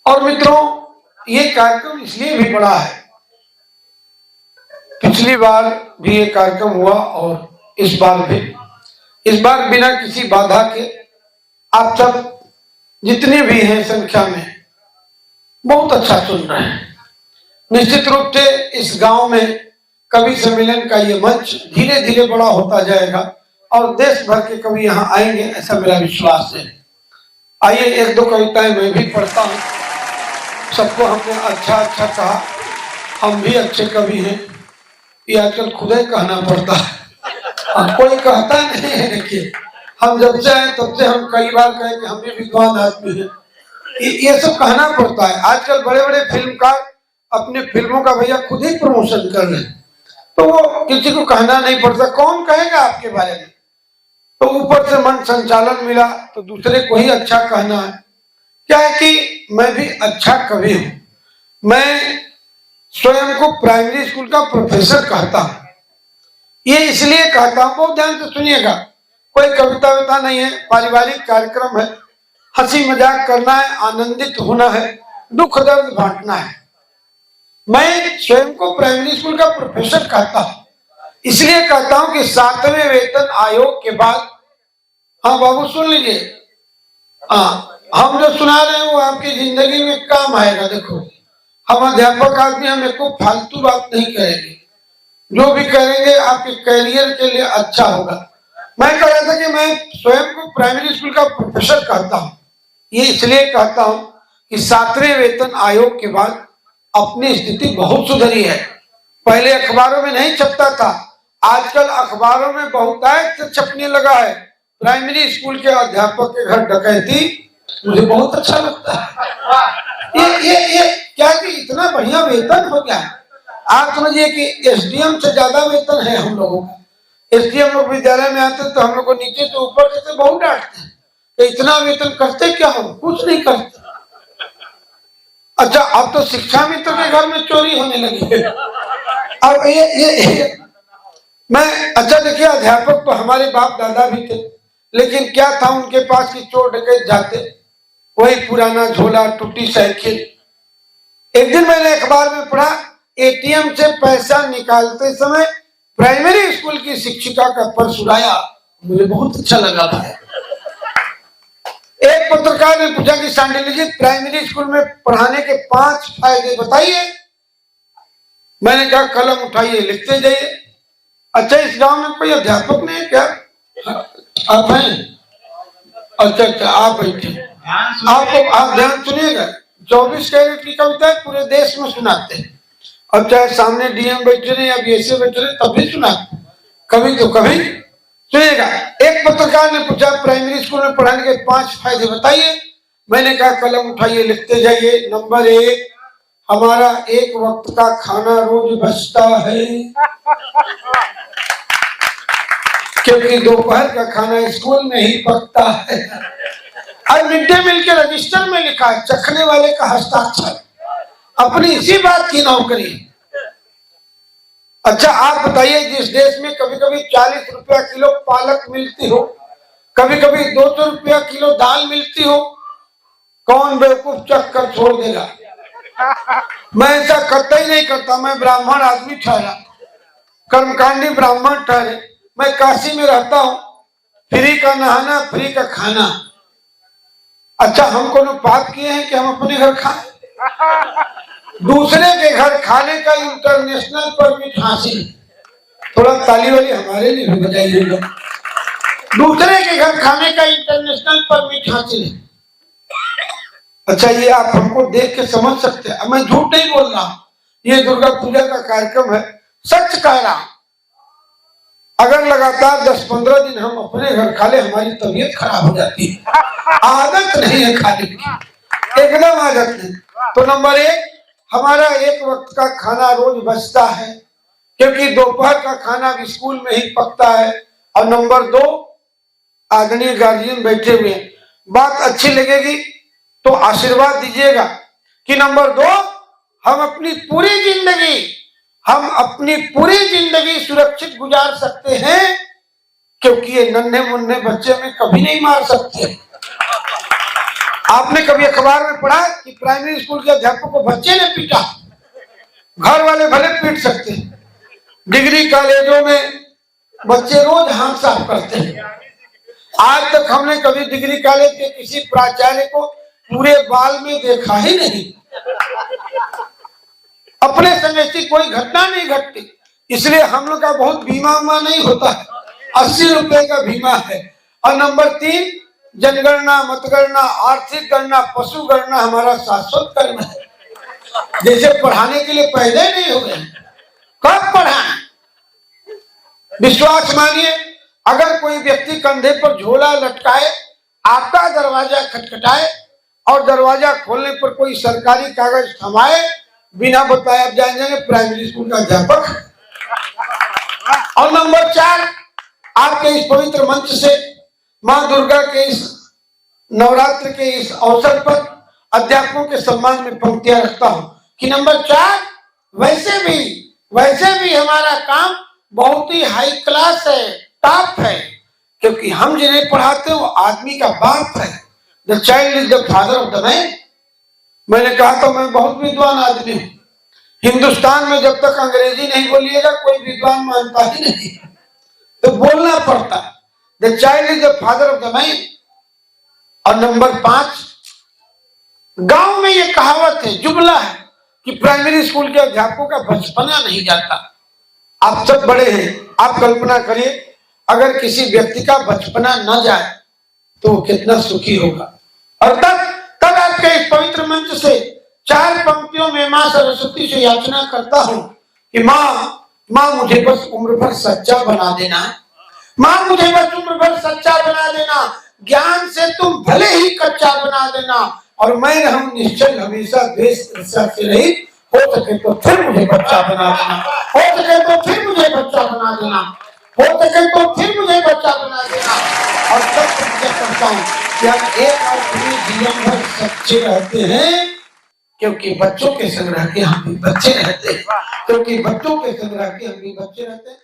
और मित्रों, ये कार्यक्रम इसलिए भी बड़ा है, पिछली बार भी ये कार्यक्रम हुआ और इस बार भी। इस बार बिना किसी बाधा के आप सब जितने भी हैं संख्या में बहुत अच्छा सुन रहे हैं। निश्चित रूप से इस गांव में कवि सम्मेलन का ये मंच धीरे धीरे बड़ा होता जाएगा और देश भर के कवि यहाँ आएंगे, ऐसा मेरा विश्वास है। आइए एक दो कविताएं मैं भी पढ़ता हूँ। सबको हमने अच्छा अच्छा कहा, हम भी अच्छे कवि हैं, ये आजकल खुद ही कहना पड़ता है, कोई कहता नहीं है। देखिए, हम जब से आए तब से हम कई बार कहे कि हम भी विद्वान आदमी हैं, ये सब कहना पड़ता है। आजकल बड़े बड़े फिल्मकार अपने फिल्मों का भैया खुद ही प्रमोशन कर रहे हैं, तो वो किसी को कहना नहीं पड़ता। कौन कहेगा आपके बारे में? तो ऊपर से मन संचालन मिला तो दूसरे को ही अच्छा कहना है। क्या है कि मैं भी अच्छा कवि हूँ। मैं स्वयं को प्राइमरी स्कूल का प्रोफेसर कहता हूँ। ये इसलिए कहता हूँ, बहुत ध्यान से सुनिएगा, कोई कविता विता नहीं है, पारिवारिक कार्यक्रम है, हंसी मजाक करना है, आनंदित होना है, दुख दर्द बांटना है। मैं स्वयं को प्राइमरी स्कूल का प्रोफेसर कहता हूँ, इसलिए कहता हूँ कि 7वें वेतन आयोग के बाद, हाँ बाबू सुन लीजिए, हम जो सुना रहे हैं वो आपकी जिंदगी में काम आएगा। देखो, हम अध्यापक आदमी, हम एक फालतू बात नहीं करेंगे, जो भी करेंगे आपके करियर के लिए अच्छा होगा। मैं कह रहा था कि मैं स्वयं को प्राइमरी स्कूल का प्रोफेसर कहता हूँ, ये इसलिए कहता हूँ कि 7वें वेतन आयोग के बाद अपनी स्थिति बहुत सुधरी है। पहले अखबारों में नहीं छपता था, आजकल अखबारों में बहुतायत छपने लगा है। प्राइमरी स्कूल के अध्यापक के घर डकैती, मुझे बहुत अच्छा लगता है। ये क्या कि इतना बढ़िया वेतन हो गया है। आप समझिए कि एसडीएम से ज्यादा वेतन है हम लोगों का। एसडीएम लोग विद्यालय में आते तो हम लोग को नीचे से ऊपर से बहुत डांटते हैं, तो इतना वेतन करते क्या हो? कुछ नहीं करते। अच्छा, अब तो शिक्षा मित्र के घर में चोरी होने लगी है। अब ये मैं, अच्छा देखिए, अध्यापक तो हमारे बाप दादा भी थे, लेकिन क्या था उनके पास कि चोर डकैत जाते, वही पुराना झोला, टूटी साइकिल। एक दिन मैंने अखबार में पढ़ा, एटीएम से पैसा निकालते समय प्राइमरी स्कूल की शिक्षिका का पर्स उड़ाया। मुझे बहुत अच्छा लगा था। एक पत्रकार ने पूछा कि सांडिल्य जी, प्राइमरी स्कूल में पढ़ाने के 5 फायदे बताइए। मैंने कहा कलम उठाइए, लिखते जाइए। अच्छा, इस गांव में कोई अध्यापक नहीं है क्या? आप हैं? अच्छा अच्छा, आप बैठे, आप ध्यान सुनिएगा। 24 कैरेट की कविता पूरे देश में सुनाते हैं, अब चाहे सामने डीएम बैठे रहे या बीएसए बैठे रहे तब भी सुनाते। कभी तो कभी सुनिएगा। एक पत्रकार ने पूछा प्राइमरी स्कूल में पढ़ाने के 5 फायदे बताइए। मैंने कहा कलम उठाइए, लिखते जाइए। नंबर 1, हमारा एक वक्त का खाना रोज बचता है, क्योंकि दोपहर का खाना स्कूल में ही पकता है। और मिड डे मील के रजिस्टर में लिखा है, चखने वाले का हस्ताक्षर। अपनी इसी बात की नौकरी। अच्छा, आप बताइए, जिस देश में कभी कभी 40 रुपया किलो पालक मिलती हो, कभी कभी 200 रुपया किलो दाल मिलती हो, कौन बेवकूफ चख कर छोड़ देगा? मैं ऐसा कतई नहीं करता। मैं ब्राह्मण आदमी ठहरा, कर्मकांडी ब्राह्मण ठहरे, मैं काशी में रहता हूँ, फ्री का नहाना, फ्री का खाना। अच्छा, हम कोनो पाप किए हैं कि हम अपने घर खाएं? दूसरे के घर खाने का इंटरनेशनल परमिट हासिल। थोड़ा ताली वाली हमारे लिए भी बजाइएगा। दूसरे के घर खाने का इंटरनेशनल परमिट हासिल है। अच्छा, ये आप हमको देख के समझ सकते हैं, मैं झूठ नहीं बोल रहा हूं। ये दुर्गा पूजा का कार्यक्रम है, सच कह रहा हूं। अगर लगातार 10-15 दिन हम अपने घर खा ले, हमारी तबीयत खराब हो जाती है। आदत नहीं है खाने की, एकदम आदत नहीं। तो नंबर 1, हमारा एक वक्त का खाना रोज बचता है, क्योंकि दोपहर का खाना स्कूल में ही पकता है। और नंबर 2, आदरणीय गार्जियन बैठे हुए, बात अच्छी लगेगी तो आशीर्वाद दीजिएगा कि नंबर 2, हम अपनी पूरी जिंदगी सुरक्षित गुजार सकते हैं, क्योंकि ये नन्हे मुन्ने बच्चे में कभी नहीं मार सकते। आपने कभी अखबार में पढ़ा कि प्राइमरी स्कूल के अध्यापक को बच्चे ने पीटा? घर वाले भले पीट सकते हैं, डिग्री कॉलेजों में बच्चे रोज हाथ साफ करते हैं। आज तक हमने कभी डिग्री कॉलेज के किसी प्राचार्य को पूरे बाल में देखा ही नहीं। अपने संग ऐसी कोई घटना नहीं घटती, इसलिए हम लोग का बहुत बीमा उमा नहीं होता है। 80 रुपए का बीमा है। और नंबर 3, जनगणना, मतगणना, आर्थिक गणना, पशु गणना हमारा शाश्वत कर्म है। जैसे पढ़ाने के लिए पैदे नहीं हो गए, कब पढ़ाएं? विश्वास मानिए, अगर कोई व्यक्ति कंधे पर झोला लटकाए, आपका दरवाजा खटखटाए और दरवाजा खोलने पर कोई सरकारी कागज थमाए, बिना बताए आप जान जाएंगे प्राइमरी स्कूल का अध्यापक। और नंबर 4, आपके इस पवित्र मंच से मां दुर्गा के इस नवरात्र के इस अवसर पर अध्यापकों के सम्मान में पंक्तियां रखता हूं कि नंबर 4, वैसे भी हमारा काम बहुत ही हाई क्लास है, टॉप है, क्योंकि हम जिन्हें पढ़ाते हैं वो आदमी का बाप है। The child is the father of the man. मैंने कहा तो मैं बहुत विद्वान आदमी हूं। हिंदुस्तान में जब तक अंग्रेजी नहीं बोलिएगा कोई विद्वान मानता ही नहीं, तो बोलना पड़ता। The child is the father of the man. और नंबर 5, गांव में ये कहावत है, जुमला है कि प्राइमरी स्कूल के अध्यापकों का बचपना नहीं जाता। आप सब बड़े हैं, आप कल्पना करिए अगर किसी व्यक्ति का बचपना न जाए तो वो कितना सुखी होगा। और तब आपके इस पवित्र मंच से 4 पंक्तियों में मां सरस्वती से याचना करता हूं कि मां मुझे बस उम्र भर सच्चा बना देना। मां मुझे बस उम्र भर सच्चा बना देना, ज्ञान से तुम भले ही कच्चा बना देना, और मैं रहूं निश्चल हमेशा द्वेष ईर्ष्या से रहित। हो सके तो फिर मुझे बच्चा बना देना, हो सके तो फिर मुझे बच्चा बना देना, हो सके तो फिर मुझे बच्चा बना देना। और तब प्रतिज्ञा करता हूं कि हम एक और पूरे जीवन भर सच्चे रहते हैं, क्योंकि बच्चों के संग रह के हम भी बच्चे रहते हैं, क्योंकि बच्चों के संग रह के हम भी बच्चे रहते हैं।